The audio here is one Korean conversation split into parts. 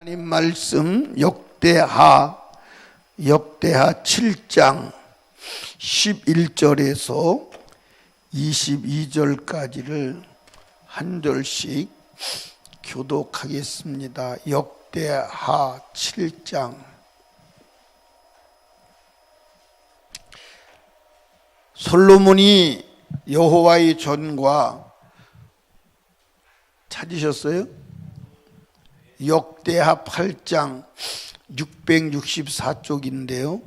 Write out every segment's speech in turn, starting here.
하나님 말씀 역대하 7장 11절에서 22절까지를 한 절씩 교독하겠습니다. 역대하 7장. 솔로몬이 여호와의 전과 찾으셨어요? 역대하 8장 664쪽인데요.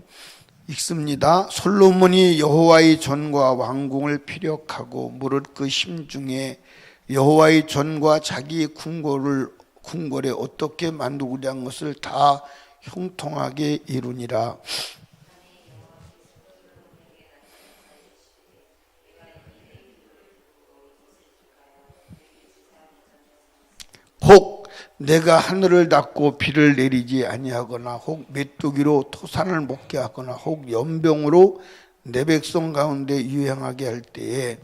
읽습니다. 솔로몬이 여호와의 전과 왕궁을 피력하고 무릇 그 심중에 여호와의 전과 자기의 궁궐에 어떻게 만들고자 한 것을 다 형통하게 이루니라. 혹 내가 하늘을 닫고 비를 내리지 아니하거나 혹 메뚜기로 토산을 먹게 하거나 혹 연병으로 내 백성 가운데 유행하게 할 때에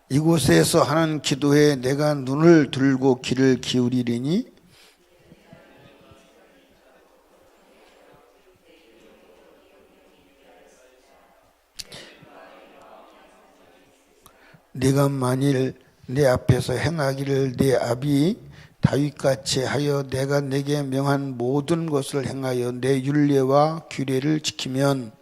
이곳에서 하는 기도에 내가 눈을 들고 귀를 기울이리니 네가 만일 내 앞에서 행하기를 내 아비 다윗같이 하여 내가 내게 명한 모든 것을 행하여 내 율례와 규례를 지키면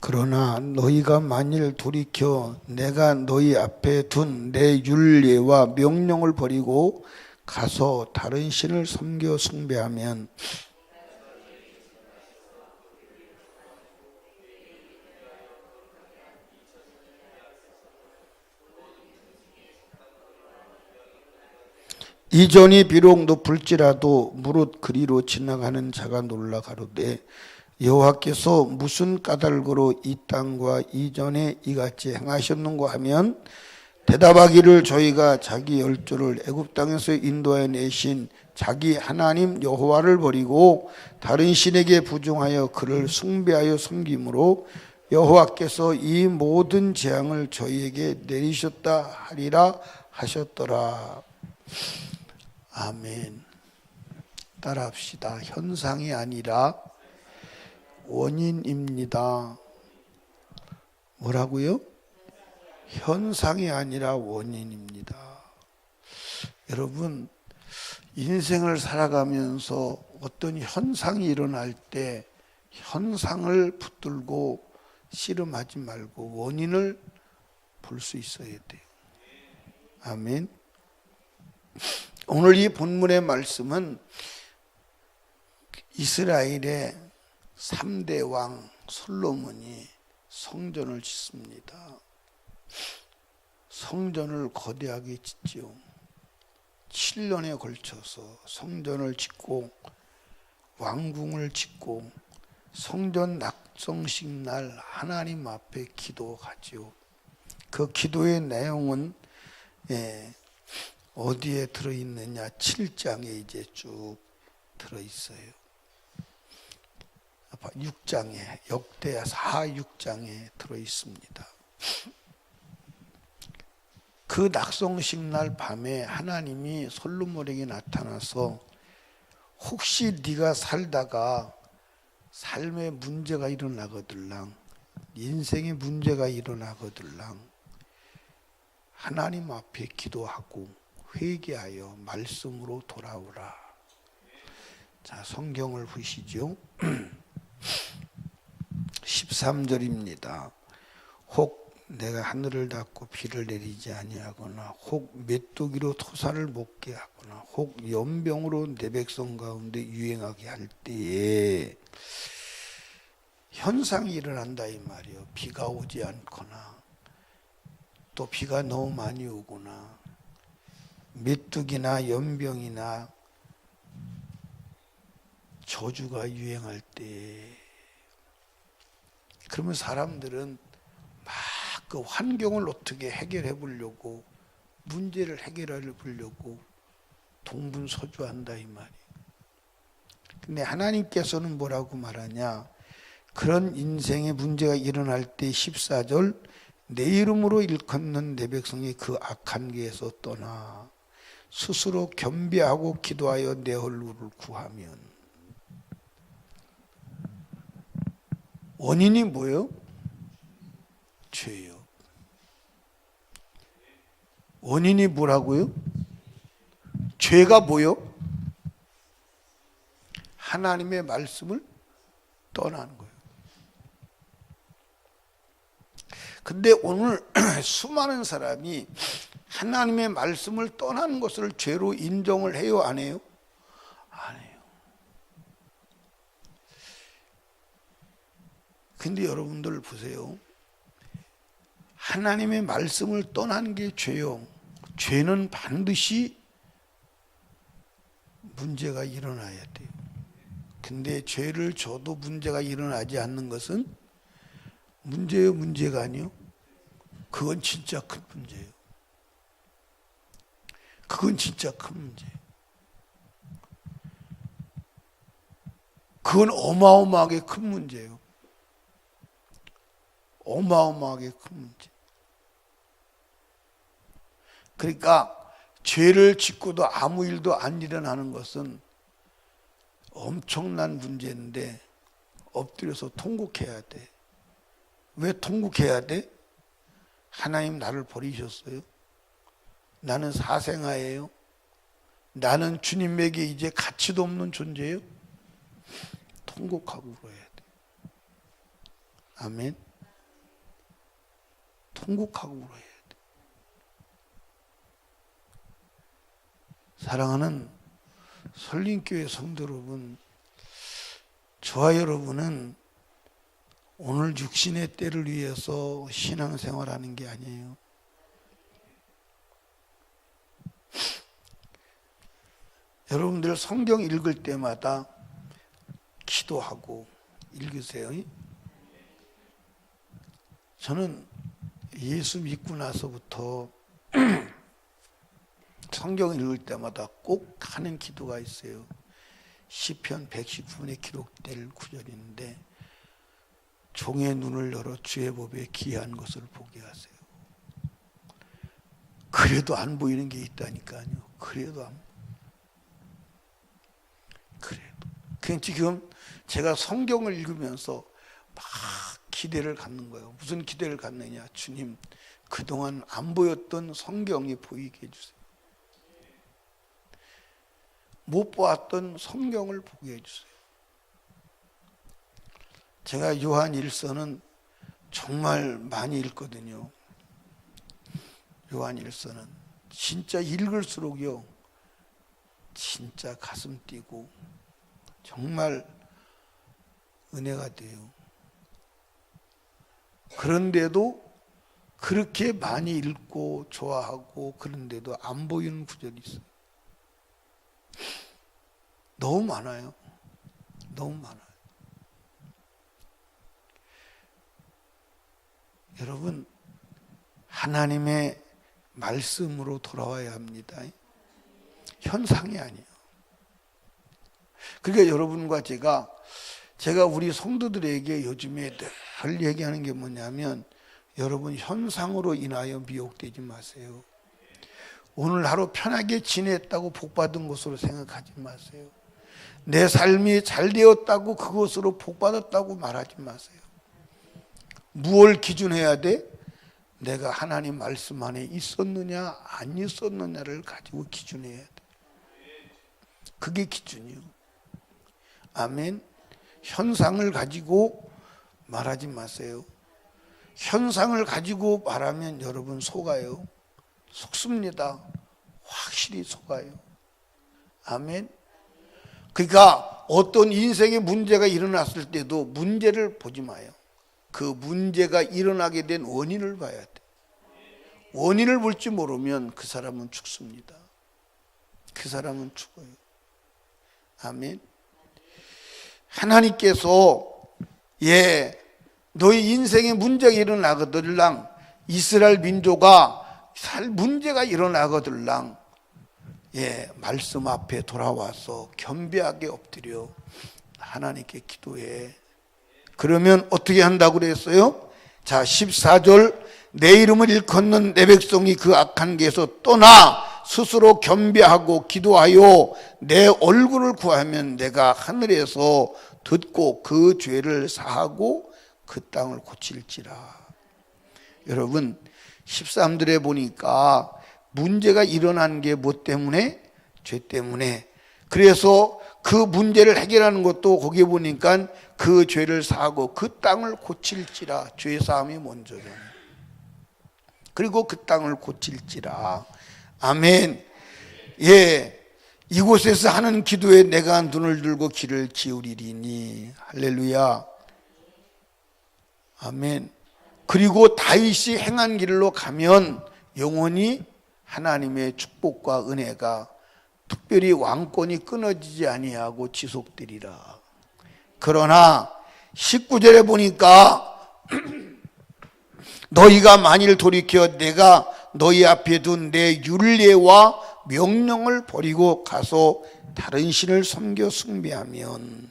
그러나 너희가 만일 돌이켜 내가 너희 앞에 둔 내 율례와 명령을 버리고 가서 다른 신을 섬겨 숭배하면 이 전이 비록 높을지라도 무릇 그리로 지나가는 자가 놀라 가로되 여호와께서 무슨 까닭으로 이 땅과 이전에 이같이 행하셨는고 하면 대답하기를 저희가 자기 열조를 애굽 땅에서 인도하여 내신 자기 하나님 여호와를 버리고 다른 신에게 부중하여 그를 숭배하여 섬김으로 여호와께서 이 모든 재앙을 저희에게 내리셨다 하리라 하셨더라. 아멘. 따라합시다. 현상이 아니라 원인입니다. 뭐라고요? 현상이 아니라 원인입니다. 여러분, 인생을 살아가면서 어떤 현상이 일어날 때 현상을 붙들고 씨름하지 말고 원인을 볼 수 있어야 돼요. 아멘. 오늘 이 본문의 말씀은 이스라엘의 3대 왕 솔로몬이 성전을 짓습니다. 성전을 거대하게 짓지요. 7년에 걸쳐서 성전을 짓고 왕궁을 짓고 성전 낙성식 날 하나님 앞에 기도하지요. 그 기도의 내용은 어디에 들어있느냐? 7장에 이제 쭉 들어있어요. 6장에 역대하 6장에 들어있습니다. 그 낙성식 날 밤에 하나님이 솔로몬에게 나타나서 혹시 네가 살다가 삶에 문제가 일어나거들랑 인생에 문제가 일어나거들랑 하나님 앞에 기도하고 회개하여 말씀으로 돌아오라. 자, 성경을 보시죠. 13절입니다. 혹 내가 하늘을 닫고 비를 내리지 아니하거나 혹 메뚜기로 토사를 먹게 하거나 혹 연병으로 내 백성 가운데 유행하게 할 때에 현상이 일어난다 이 말이에요. 비가 오지 않거나 또 비가 너무 많이 오거나 메뚜기나 연병이나 저주가 유행할 때 그러면 사람들은 막 그 환경을 어떻게 해결해 보려고, 문제를 해결해 보려고 동분서주한다 이 말이에요. 근데 하나님께서는 뭐라고 말하냐? 그런 인생의 문제가 일어날 때 14절, 내 이름으로 일컫는 내 백성이 그 악한 길에서 떠나 스스로 겸비하고 기도하여 내 얼굴을 구하면. 원인이 뭐예요? 죄요. 원인이 뭐라고요? 죄가 뭐요? 하나님의 말씀을 떠나는 거예요. 근데 오늘 수많은 사람이 하나님의 말씀을 떠나는 것을 죄로 인정을 해요, 안 해요? 안 해요. 근데 여러분들 보세요. 하나님의 말씀을 떠나는 게 죄요. 죄는 반드시 문제가 일어나야 돼요. 근데 죄를 져도 문제가 일어나지 않는 것은 문제예요, 문제가 아니요? 그건 진짜 큰 문제예요. 그건 진짜 큰 문제예요. 그건 어마어마하게 큰 문제예요. 어마어마하게 큰 문제. 그러니까 죄를 짓고도 아무 일도 안 일어나는 것은 엄청난 문제인데 엎드려서 통곡해야 돼. 왜 통곡해야 돼? 하나님 나를 버리셨어요? 나는 사생아예요? 나는 주님에게 이제 가치도 없는 존재예요? 통곡하고 울어야 돼. 아멘. 통곡하고 울어야 돼. 사랑하는 설림교회 성도 여러분, 저와 여러분은 오늘 육신의 때를 위해서 신앙생활하는 게 아니에요. 여러분들 성경 읽을 때마다 기도하고 읽으세요. 저는 예수 믿고 나서부터 성경 읽을 때마다 꼭 하는 기도가 있어요. 시편 119편에 기록될 구절인데, 종의 눈을 열어 주의 법에 기이한 것을 보게 하세요. 그래도 안 보이는 게 있다니까요. 그래도 그냥 지금 제가 성경을 읽으면서 막 기대를 갖는 거예요. 무슨 기대를 갖느냐? 주님, 그동안 안 보였던 성경이 보이게 해주세요. 못 보았던 성경을 보게 해주세요. 제가 요한 1서는 정말 많이 읽거든요. 요한 1서는 진짜 읽을수록요, 진짜 가슴 뛰고 정말 은혜가 돼요. 그런데도 그렇게 많이 읽고 좋아하고 그런데도 안 보이는 구절이 있어요. 너무 많아요. 너무 많아요. 여러분, 하나님의 말씀으로 돌아와야 합니다. 현상이 아니에요. 그러니까 여러분과 제가 우리 성도들에게 요즘에 늘 얘기하는 게 뭐냐면, 여러분 현상으로 인하여 미혹되지 마세요. 오늘 하루 편하게 지냈다고 복받은 것으로 생각하지 마세요. 내 삶이 잘 되었다고 그것으로 복받았다고 말하지 마세요. 무엇을 기준해야 돼? 내가 하나님 말씀 안에 있었느냐 안 있었느냐를 가지고 기준해야 돼. 그게 기준이요. 아멘. 현상을 가지고 말하지 마세요. 현상을 가지고 말하면 여러분 속아요. 속습니다. 확실히 속아요. 아멘. 그러니까 어떤 인생의 문제가 일어났을 때도 문제를 보지 마요. 그 문제가 일어나게 된 원인을 봐야 돼. 원인을 볼 줄 모르면 그 사람은 죽습니다. 그 사람은 죽어요. 아멘. 하나님께서 너희 인생에 문제가 일어나거들랑 이스라엘 민족아 문제가 일어나거들랑 말씀 앞에 돌아와서 겸비하게 엎드려 하나님께 기도해. 그러면 어떻게 한다고 그랬어요? 자, 14절, 내 이름을 일컫는 내 백성이 그 악한 길에서 떠나 스스로 겸비하고 기도하여 내 얼굴을 구하면 내가 하늘에서 듣고 그 죄를 사하고 그 땅을 고칠지라. 여러분 13절에 보니까 문제가 일어난 게 뭐 때문에? 죄 때문에. 그래서 그 문제를 해결하는 것도 거기에 보니까 그 죄를 사하고 그 땅을 고칠지라. 죄 사함이 먼저잖아요. 그리고 그 땅을 고칠지라. 아멘. 이곳에서 하는 기도에 내가 눈을 들고 귀를 기울이리니. 할렐루야. 아멘. 그리고 다윗이 행한 길로 가면 영원히 하나님의 축복과 은혜가 특별히 왕권이 끊어지지 아니하고 지속되리라. 그러나 19절에 보니까 너희가 만일 돌이켜 내가 너희 앞에 둔 내 율례와 명령을 버리고 가서 다른 신을 섬겨 숭배하면,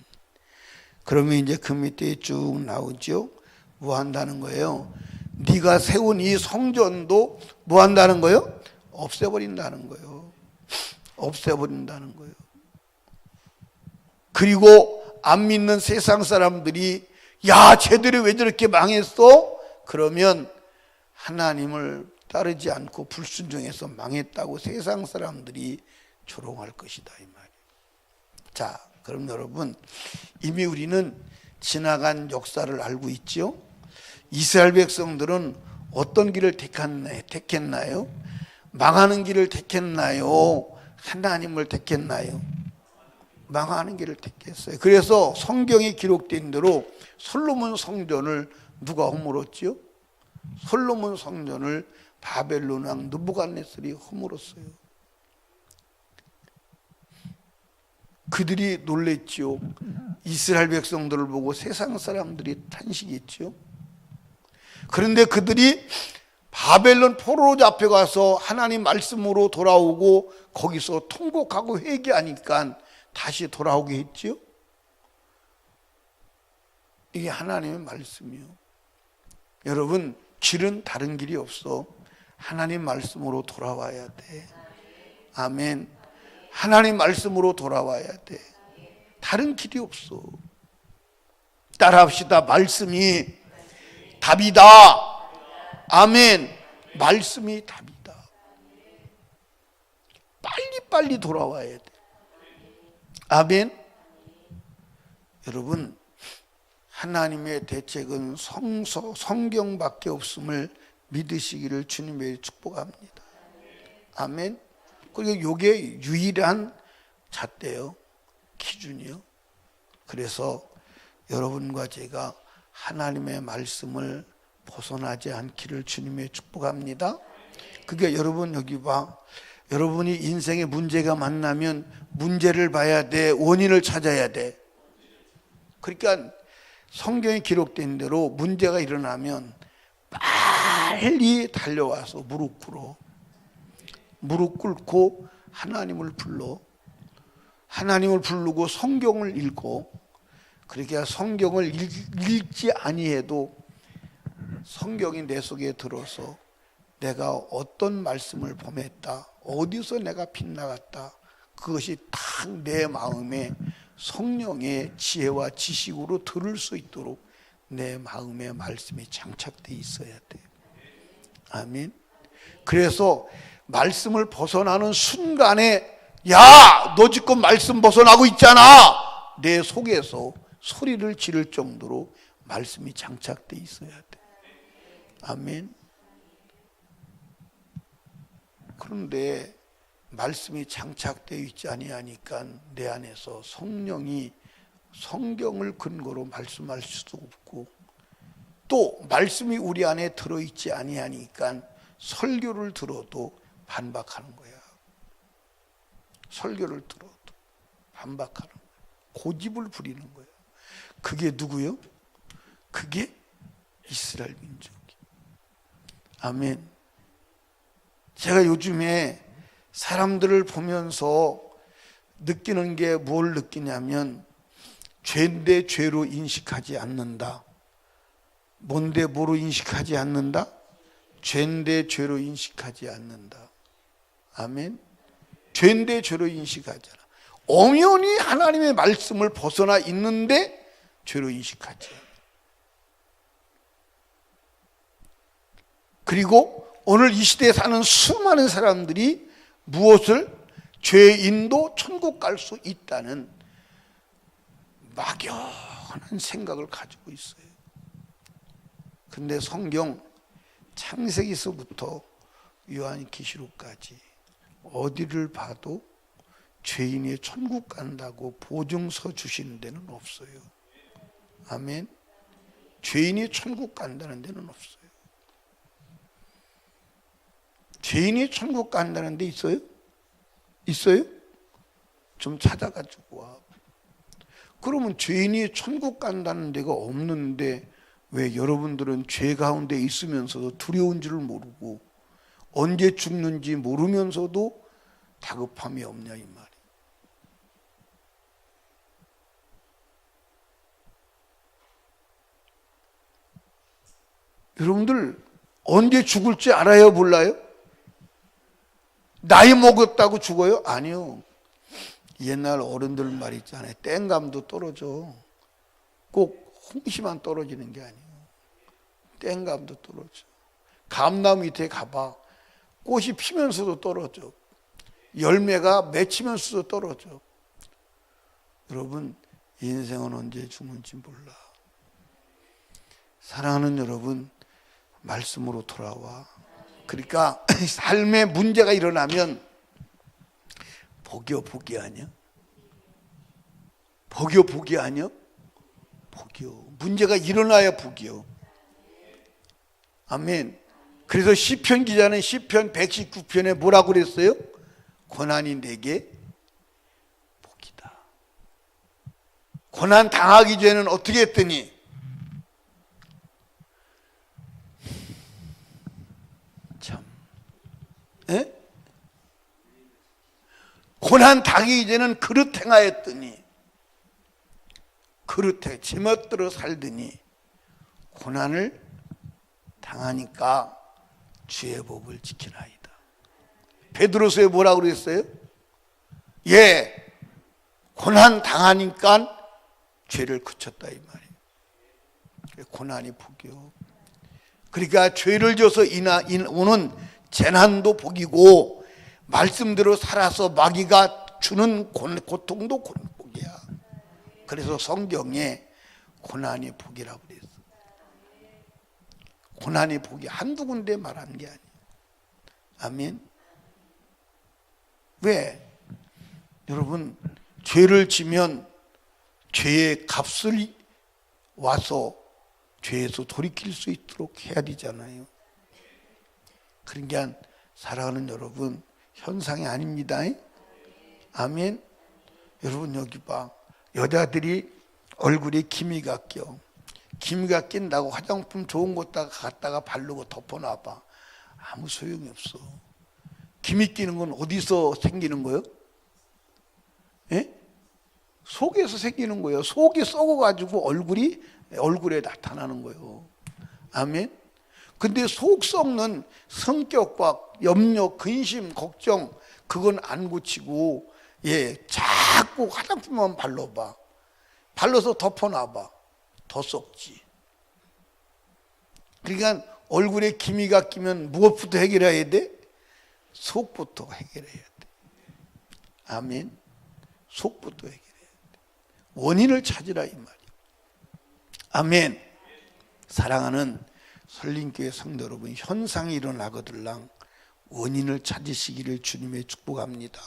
그러면 이제 그 밑에 쭉 나오죠. 뭐 한다는 거예요? 네가 세운 이 성전도 뭐 한다는 거예요? 없애버린다는 거예요. 없애버린다는 거예요. 그리고 안 믿는 세상 사람들이 야, 쟤들이 왜 저렇게 망했어? 그러면 하나님을 따르지 않고 불순종해서 망했다고 세상 사람들이 조롱할 것이다, 이 말이에요. 자, 그럼 여러분, 이미 우리는 지나간 역사를 알고 있죠? 이스라엘 백성들은 어떤 길을 택했나요? 망하는 길을 택했나요? 하나님을 택했나요? 망하는 길을 택했어요. 그래서 성경에 기록된 대로 솔로몬 성전을 누가 허물었지요? 솔로몬 성전을 바벨론 왕 느부갓네살이 허물었어요. 그들이 놀랬지요. 이스라엘 백성들을 보고 세상 사람들이 탄식했지요. 그런데 그들이 바벨론 포로로 잡혀가서 하나님 말씀으로 돌아오고 거기서 통곡하고 회개하니까 다시 돌아오게 했지요. 이게 하나님의 말씀이요. 여러분, 길은 다른 길이 없어. 하나님 말씀으로 돌아와야 돼. 아멘. 하나님 말씀으로 돌아와야 돼. 다른 길이 없어. 따라합시다. 말씀이 답이다. 아멘. 말씀이 답이다. 빨리빨리 돌아와야 돼. 아멘. 여러분, 하나님의 대책은 성경밖에 없음을 믿으시기를 주님의 축복합니다. 아멘. 그리고 이게 유일한 잣대요, 기준이요. 그래서 여러분과 제가 하나님의 말씀을 벗어나지 않기를 주님의 축복합니다. 그게 여러분 여기 봐. 여러분이 인생에 문제가 만나면 문제를 봐야 돼. 원인을 찾아야 돼. 그러니까 성경에 기록된 대로 문제가 일어나면 빨리 달려와서 무릎 꿇고 하나님을 불러. 하나님을 부르고 성경을 읽고, 그러니까 성경을 읽지 아니해도 성경이 내 속에 들어서 내가 어떤 말씀을 범했다, 어디서 내가 빗나갔다, 그것이 딱 내 마음에 성령의 지혜와 지식으로 들을 수 있도록 내 마음에 말씀이 장착되어 있어야 돼. 아멘. 그래서 말씀을 벗어나는 순간에 야, 너 지금 말씀 벗어나고 있잖아, 내 속에서 소리를 지를 정도로 말씀이 장착되어 있어야 돼. 아멘. 그런데 말씀이 장착되어 있지 아니하니까 내 안에서 성령이 성경을 근거로 말씀할 수도 없고, 또 말씀이 우리 안에 들어있지 아니하니까 설교를 들어도 반박하는 거야. 설교를 들어도 반박하는 거야. 고집을 부리는 거야. 그게 누구요? 그게 이스라엘 민족이. 아멘. 제가 요즘에 사람들을 보면서 느끼는 게 뭘 느끼냐면 죄인데 죄로 인식하지 않는다. 뭔데 뭐로 인식하지 않는다? 죄인데 죄로 인식하지 않는다. 아멘. 죄인데 죄로 인식하잖아. 엄연히 하나님의 말씀을 벗어나 있는데 죄로 인식하지. 그리고 오늘 이 시대에 사는 수많은 사람들이 무엇을? 죄인도 천국 갈 수 있다는 막연한 생각을 가지고 있어요. 근데 성경 창세기서부터 요한계시록까지 어디를 봐도 죄인이 천국 간다고 보증서 주시는 데는 없어요. 아멘. 죄인이 천국 간다는 데는 없어요. 죄인이 천국 간다는 데 있어요? 있어요? 좀 찾아가지고 와. 그러면 죄인이 천국 간다는 데가 없는데 왜 여러분들은 죄 가운데 있으면서도 두려운 줄 모르고 언제 죽는지 모르면서도 다급함이 없냐 이 말이에요. 여러분들 언제 죽을지 알아요? 몰라요? 나이 먹었다고 죽어요? 아니요. 옛날 어른들 말 있잖아요. 땡감도 떨어져. 꼭 홍시만 떨어지는 게 아니에요. 땡감도 떨어져. 감나무 밑에 가봐. 꽃이 피면서도 떨어져. 열매가 맺히면서도 떨어져. 여러분, 인생은 언제 죽는지 몰라. 사랑하는 여러분, 말씀으로 돌아와. 그러니까 삶에 문제가 일어나면 복이 아니야? 복이 아니야? 복이요. 문제가 일어나야 복이요. 아멘. 그래서 시편 기자는 시편 119편에 뭐라고 그랬어요? 고난이 내게 복이다. 고난 당하기 전에는 어떻게 했더니 참, 에? 고난 당하기 전에는 그릇 행하였더니 그릇에 제멋대로 살더니 고난을 당하니까 주의 법을 지키나이다. 베드로서에 뭐라고 그랬어요? 예, 고난 당하니까 죄를 그쳤다 이 말이에요. 고난이 복이요. 그러니까 죄를 져서 오는 재난도 복이고 말씀대로 살아서 마귀가 주는 고통도 복이야. 그래서 성경에 고난이 복이라고 그랬어. 고난이 복이 한두 군데 말하는 게 아니에요. 아멘. 왜? 여러분, 죄를 지면 죄의 값을 와서 죄에서 돌이킬 수 있도록 해야 되잖아요. 그러니까 사랑하는 여러분, 현상이 아닙니다. 아멘. 여러분 여기 봐. 여자들이 얼굴에 기미가 껴. 기미가 낀다고 화장품 좋은 곳 갖다가 바르고 덮어놔봐. 아무 소용이 없어. 기미 끼는 건 어디서 생기는 거예요? 예? 속에서 생기는 거예요. 속이 썩어가지고 얼굴에 나타나는 거예요. 아멘. 근데 속 썩는 성격과 염려, 근심, 걱정 그건 안 고치고 자꾸 화장품만 발라봐. 발라서 덮어놔봐. 더 썩지. 그러니까 얼굴에 기미가 끼면 무엇부터 해결해야 돼? 속부터 해결해야 돼. 아멘. 속부터 해결해야 돼. 원인을 찾으라 이 말이야. 아멘. 사랑하는 설림교회 성도 여러분, 현상이 일어나거들랑 원인을 찾으시기를 주님의 축복합니다.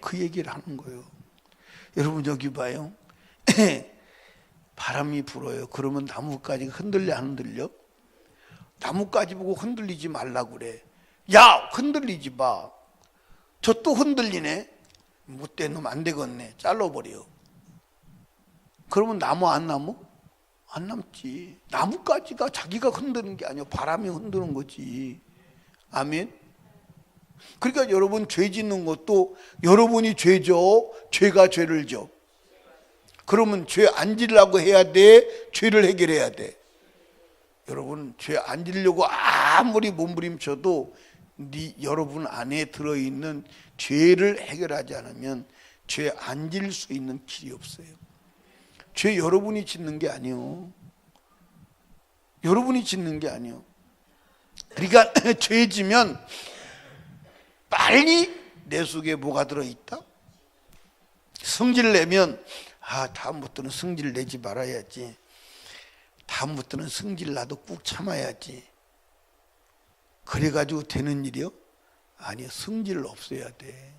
그 얘기를 하는 거예요. 여러분 여기 봐요. 바람이 불어요. 그러면 나뭇가지가 흔들려 안 흔들려? 나뭇가지 보고 흔들리지 말라고 그래. 야, 흔들리지 마. 저 또 흔들리네. 못된 놈 안 되겠네. 잘라버려. 그러면 나무 안 나무? 안 남지. 나뭇가지가 자기가 흔드는 게 아니야. 바람이 흔드는 거지. 아멘. 그러니까 여러분 죄 짓는 것도 여러분이 죄죠. 죄가 죄를 져. 그러면 죄 안 지려고 해야 돼. 죄를 해결해야 돼. 여러분 죄 안 지려고 아무리 몸부림쳐도 여러분 안에 들어있는 죄를 해결하지 않으면 죄 안 질 수 있는 길이 없어요. 죄 여러분이 짓는 게 아니요. 여러분이 짓는 게 아니요. 그러니까 죄 지면 빨리 내 속에 뭐가 들어있다? 성질 내면 다음부터는 성질 내지 말아야지. 다음부터는 성질 나도 꾹 참아야지. 그래가지고 되는 일이요? 아니요. 성질을 없애야 돼.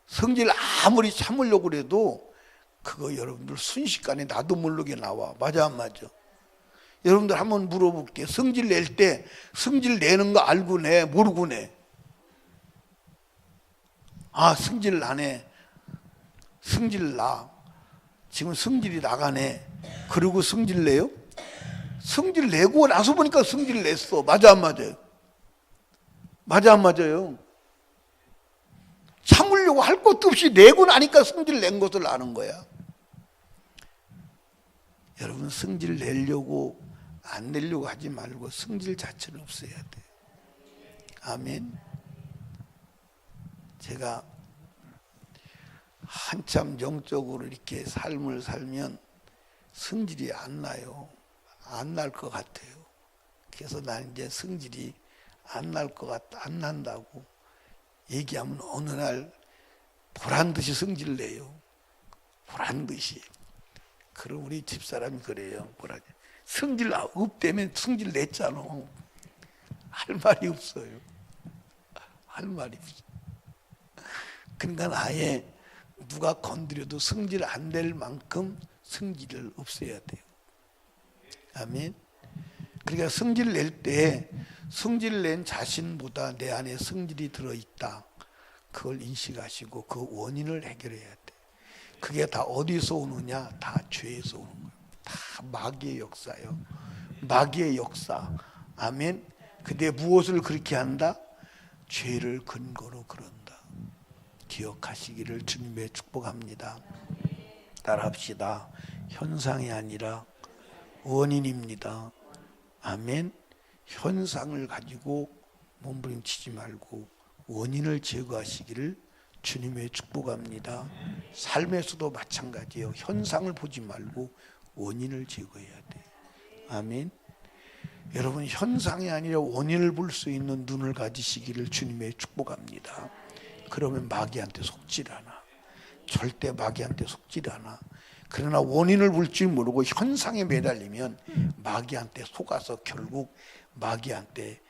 성질 아무리 참으려고 그래도 그거 여러분들 순식간에 나도 모르게 나와. 맞아 안 맞아? 여러분들 한번 물어볼게요. 성질 낼 때 성질 내는 거 알고 내? 모르고 내? 성질 나네. 성질 나. 지금 성질이 나가네. 그리고 성질 내요? 성질 내고 나서 보니까 성질 냈어. 맞아 안 맞아요? 맞아 안 맞아요? 참으려고 할 것도 없이 내고 나니까 성질 낸 것을 아는 거야. 여러분 성질 내려고 안 내려고 하지 말고 성질 자체를 없애야 돼. 아멘. 제가 한참 영적으로 이렇게 삶을 살면 성질이 안 나요. 안 날 것 같아요. 그래서 난 이제 성질이 안 날 것 같다, 안 난다고 얘기하면 어느 날 보란 듯이 성질 내요. 보란 듯이. 그럼 우리 집사람이 그래요. 뭐라 성질 없다면 성질 냈잖아. 할 말이 없어요. 할 말이 없어. 그러니까 아예 누가 건드려도 성질 안 될 만큼 성질을 없애야 돼요. 아멘. 그러니까 성질 낼 때 성질 낸 자신보다 내 안에 성질이 들어있다. 그걸 인식하시고 그 원인을 해결해야 돼. 그게 다 어디서 오느냐? 다 죄에서 오는 거예요. 다 마귀의 역사예요. 마귀의 역사. 아멘. 근데 무엇을 그렇게 한다? 죄를 근거로 그런다. 기억하시기를 주님의 축복합니다. 따라합시다. 현상이 아니라 원인입니다. 아멘. 현상을 가지고 몸부림치지 말고 원인을 제거하시기를 주님의 축복합니다. 삶에서도 마찬가지예요. 현상을 보지 말고 원인을 제거해야 돼. 아멘. 여러분 현상이 아니라 원인을 볼 수 있는 눈을 가지시기를 주님의 축복합니다. 그러면 마귀한테 속질 않아. 절대 마귀한테 속질 않아. 그러나 원인을 볼 줄 모르고 현상에 매달리면 마귀한테 속아서 결국 마귀한테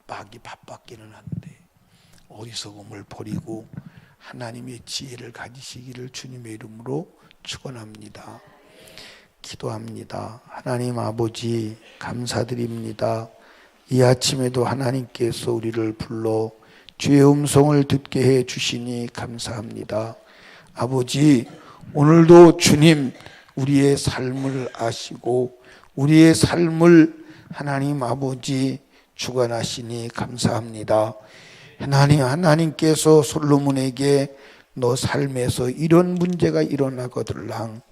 마귀 밥받기는 한데 어리석음을 버리고 하나님의 지혜를 가지시기를 주님의 이름으로 축원합니다. 기도합니다. 하나님 아버지 감사드립니다. 이 아침에도 하나님께서 우리를 불러 주의 음성을 듣게 해 주시니 감사합니다. 아버지 오늘도 주님 우리의 삶을 아시고 우리의 삶을 하나님 아버지 주관하시니 감사합니다. 하나님께서 솔로몬에게 너 삶에서 이런 문제가 일어나거들랑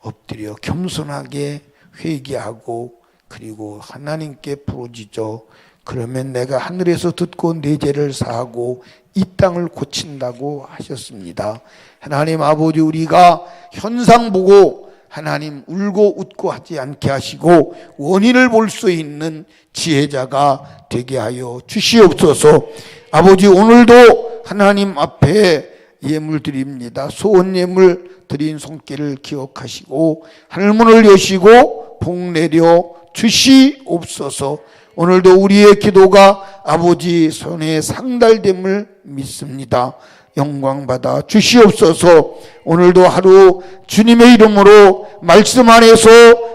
엎드려 겸손하게 회개하고 그리고 하나님께 부르짖어 그러면 내가 하늘에서 듣고 내 죄를 사하고 이 땅을 고친다고 하셨습니다. 하나님 아버지 우리가 현상 보고 하나님 울고 웃고 하지 않게 하시고 원인을 볼 수 있는 지혜자가 되게 하여 주시옵소서. 아버지 오늘도 하나님 앞에 예물 드립니다. 소원 예물 드린 손길을 기억하시고 하늘문을 여시고 복 내려 주시옵소서. 오늘도 우리의 기도가 아버지 손에 상달됨을 믿습니다. 영광 받아 주시옵소서. 오늘도 하루 주님의 이름으로 말씀 안에서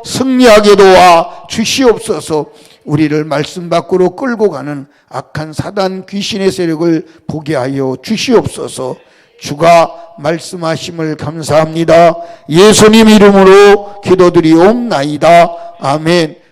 승리하게 도와 주시옵소서. 우리를 말씀 밖으로 끌고 가는 악한 사단 귀신의 세력을 보게 하여 주시옵소서. 주가 말씀하심을 감사합니다. 예수님 이름으로 기도드리옵나이다. 아멘.